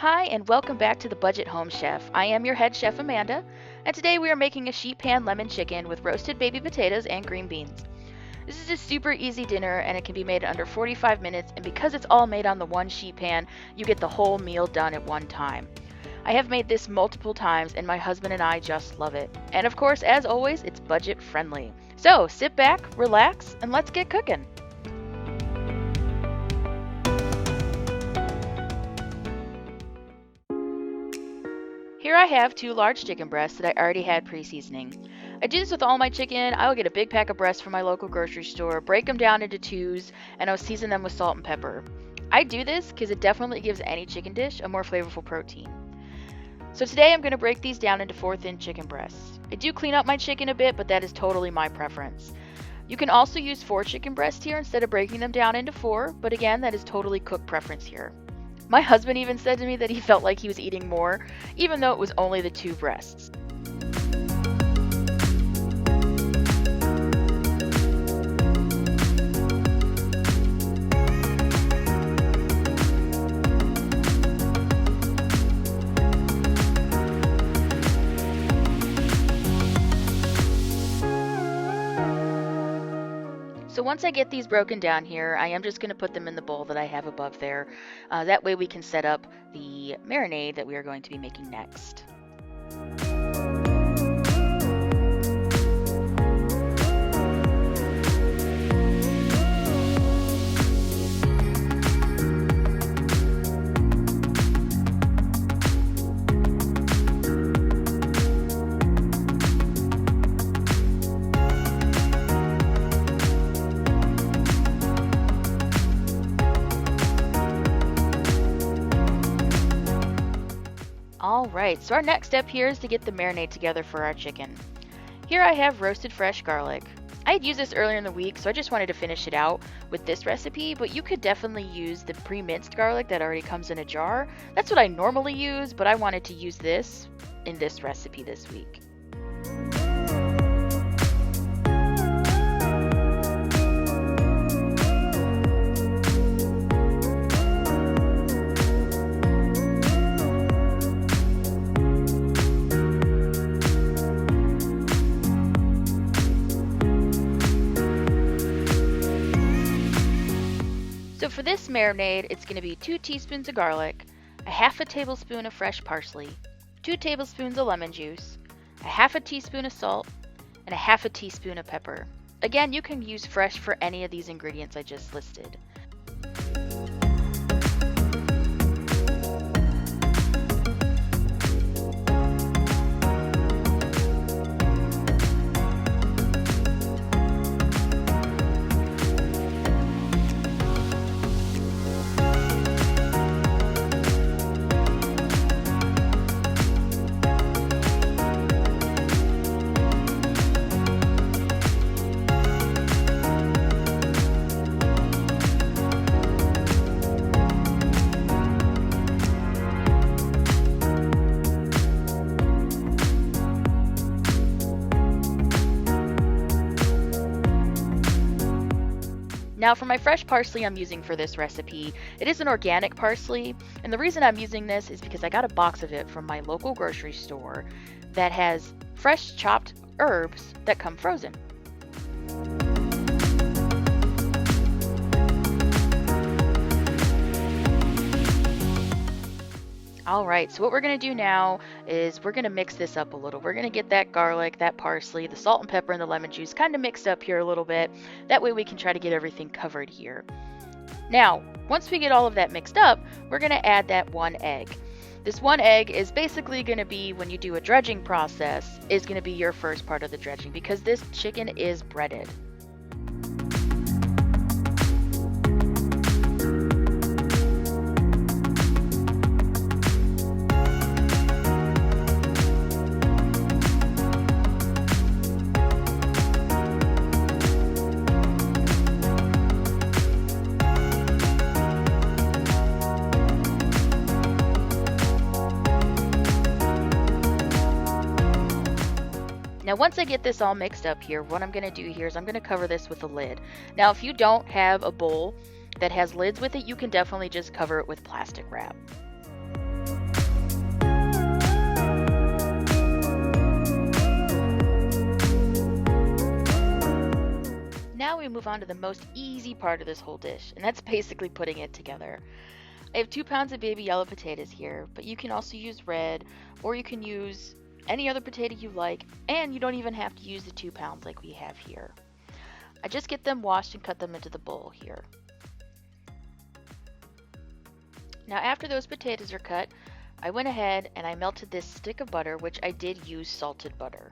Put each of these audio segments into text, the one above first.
Hi, and welcome back to the Budget Home Chef. I am your head chef, Amanda, and today we are making a sheet pan lemon chicken with roasted baby potatoes and green beans. This is a super easy dinner, and it can be made in under 45 minutes, and because it's all made on the one sheet pan, you get the whole meal done at one time. I have made this multiple times, and my husband and I just love it. And of course, as always, it's budget friendly. So sit back, relax, and let's get cooking. Here I have 2 large chicken breasts that I already had pre-seasoning. I do this with all my chicken. I will get a big pack of breasts from my local grocery store, break them down into twos, and I'll season them with salt and pepper. I do this because it definitely gives any chicken dish a more flavorful protein. So today I'm going to break these down into 4 thin chicken breasts. I do clean up my chicken a bit, but that is totally my preference. You can also use 4 chicken breasts here instead of breaking them down into 4, but again, that is totally cook preference here. My husband even said to me that he felt like he was eating more, even though it was only the 2 breasts. So once I get these broken down here, I am just going to put them in the bowl that I have above there. That way we can set up the marinade that we are going to be making next. Alright, so our next step here is to get the marinade together for our chicken. Here I have roasted fresh garlic. I had used this earlier in the week, so I just wanted to finish it out with this recipe, but you could definitely use the pre-minced garlic that already comes in a jar. That's what I normally use, but I wanted to use this in this recipe this week. So for this marinade, it's going to be 2 teaspoons of garlic, a half a tablespoon of fresh parsley, 2 tablespoons of lemon juice, a half a teaspoon of salt, and a half a teaspoon of pepper. Again, you can use fresh for any of these ingredients I just listed. Now for my fresh parsley I'm using for this recipe, it is an organic parsley, and the reason I'm using this is because I got a box of it from my local grocery store that has fresh chopped herbs that come frozen. Alright, so what we're going to do now is we're going to mix this up a little. We're going to get that garlic, that parsley, the salt and pepper, and the lemon juice kind of mixed up here a little bit. That way we can try to get everything covered here. Now, once we get all of that mixed up, we're going to add that 1 egg. This 1 egg is basically going to be, when you do a dredging process, is going to be your first part of the dredging because this chicken is breaded. Now once I get this all mixed up here, what I'm going to do here is I'm going to cover this with a lid. Now if you don't have a bowl that has lids with it, you can definitely just cover it with plastic wrap. now we move on to the most easy part of this whole dish, and that's basically putting it together. I have 2 pounds of baby yellow potatoes here, but you can also use red, or you can use any other potato you like, and you don't even have to use the 2 pounds like we have here. I just get them washed and cut them into the bowl here. Now after those potatoes are cut, I went ahead and I melted this stick of butter, which I did use salted butter.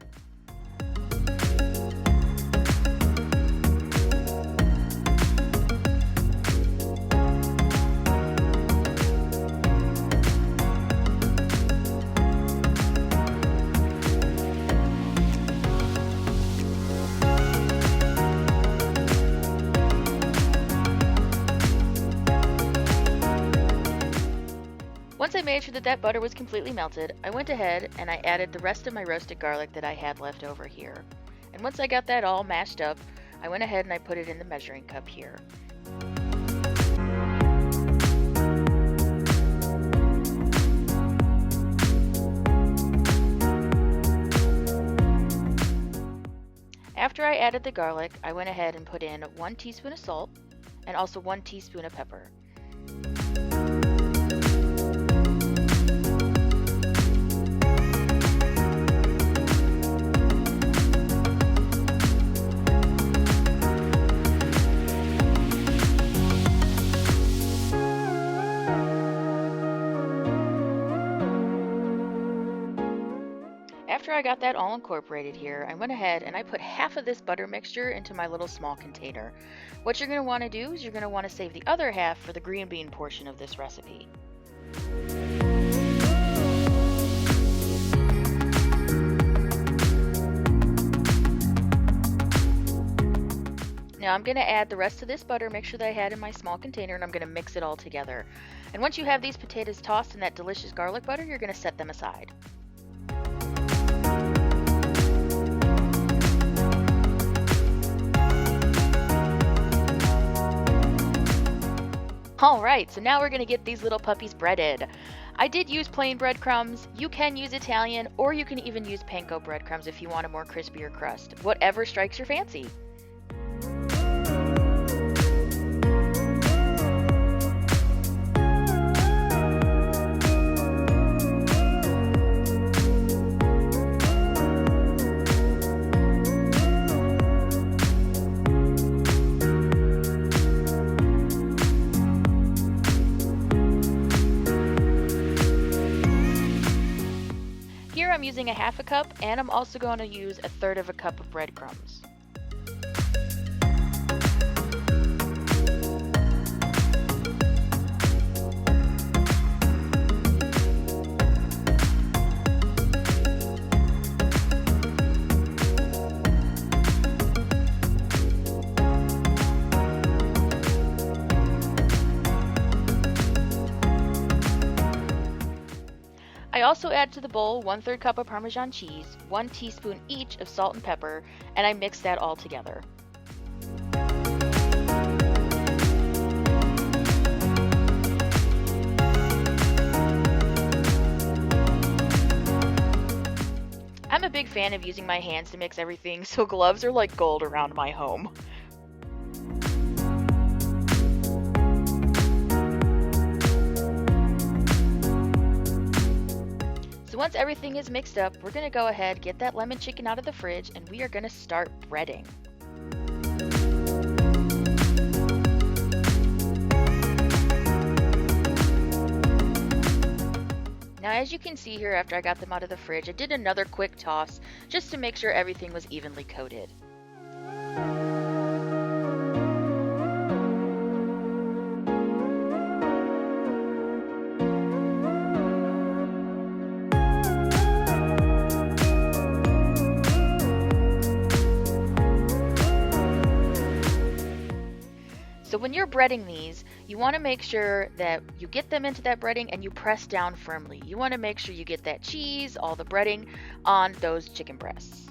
Once I made sure that butter was completely melted, I went ahead and I added the rest of my roasted garlic that I had left over here. And once I got that all mashed up, I went ahead and I put it in the measuring cup here. After I added the garlic, I went ahead and put in 1 teaspoon of salt and also 1 teaspoon of pepper. After I got that all incorporated here, I went ahead and I put half of this butter mixture into my little small container. What you're going to want to do is you're going to want to save the other half for the green bean portion of this recipe. Now I'm going to add the rest of this butter mixture that I had in my small container, and I'm going to mix it all together. And once you have these potatoes tossed in that delicious garlic butter, you're going to set them aside. Alright, so now we're going to get these little puppies breaded. I did use plain breadcrumbs. You can use Italian, or you can even use panko breadcrumbs if you want a more crispier crust. Whatever strikes your fancy. Here I'm using a half a cup, and I'm also going to use 1/3 of a cup of breadcrumbs. I also add to the bowl 1/3 cup of Parmesan cheese, 1 teaspoon each of salt and pepper, and I mix that all together. I'm a big fan of using my hands to mix everything, so gloves are like gold around my home. So once everything is mixed up, we're going to go ahead, get that lemon chicken out of the fridge, and we are going to start breading. Now as you can see here, after I got them out of the fridge, I did another quick toss just to make sure everything was evenly coated. So when you're breading these, you want to make sure that you get them into that breading and you press down firmly. You want to make sure you get that cheese, all the breading on those chicken breasts.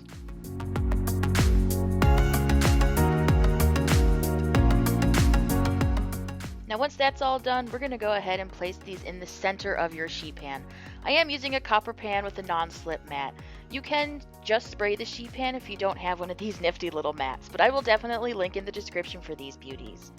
Now once that's all done, we're going to go ahead and place these in the center of your sheet pan. I am using a copper pan with a non-slip mat. You can just spray the sheet pan if you don't have one of these nifty little mats, but I will definitely link in the description for these beauties.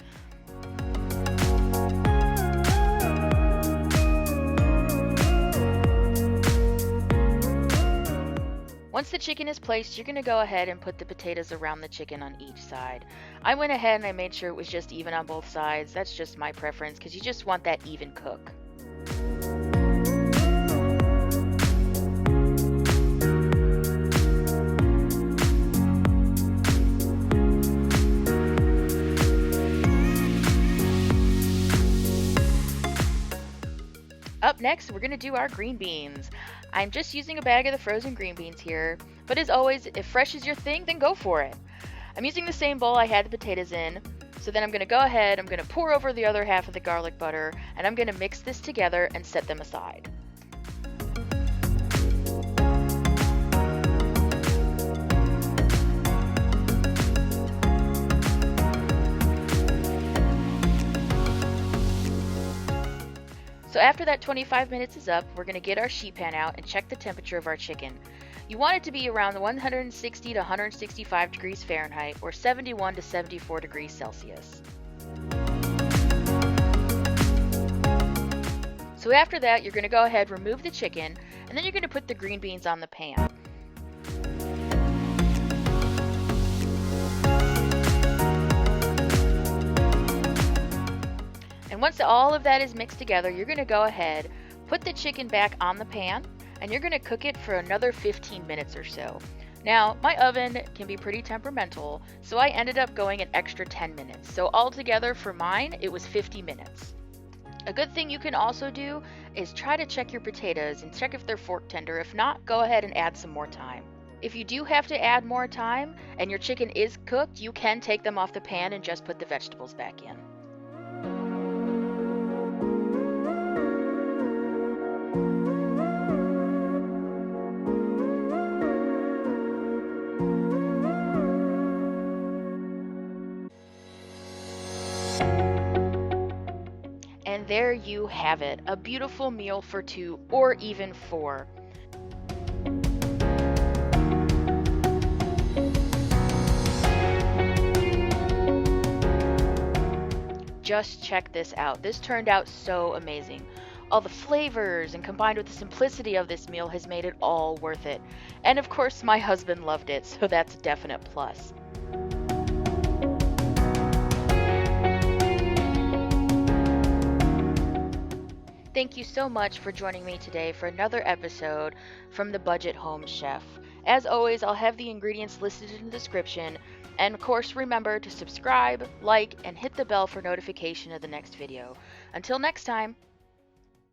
Once the chicken is placed, you're going to go ahead and put the potatoes around the chicken on each side. I went ahead and I made sure it was just even on both sides. That's just my preference because you just want that even cook. Up next, we're going to do our green beans. I'm just using a bag of the frozen green beans here, but as always, if fresh is your thing, then go for it. I'm using the same bowl I had the potatoes in, so then I'm going to go ahead, I'm going to pour over the other half of the garlic butter, and I'm going to mix this together and set them aside. So after that 25 minutes is up, we're going to get our sheet pan out and check the temperature of our chicken. You want it to be around 160 to 165 degrees Fahrenheit or 71 to 74 degrees Celsius. So after that, you're going to go ahead, remove the chicken, and then you're going to put the green beans on the pan. And once all of that is mixed together, you're going to go ahead, put the chicken back on the pan, and you're going to cook it for another 15 minutes or so. Now, my oven can be pretty temperamental, so I ended up going an extra 10 minutes. So altogether for mine, it was 50 minutes. A good thing you can also do is try to check your potatoes and check if they're fork tender. If not, go ahead and add some more time. If you do have to add more time and your chicken is cooked, you can take them off the pan and just put the vegetables back in. And there you have it, a beautiful meal for 2 or even 4. Just check this out. This turned out so amazing. All the flavors and combined with the simplicity of this meal has made it all worth it. And of course, my husband loved it, so that's a definite plus. Thank you so much for joining me today for another episode from the Budget Home Chef. As always, I'll have the ingredients listed in the description, and of course remember to subscribe, like, and hit the bell for notification of the next video. Until next time!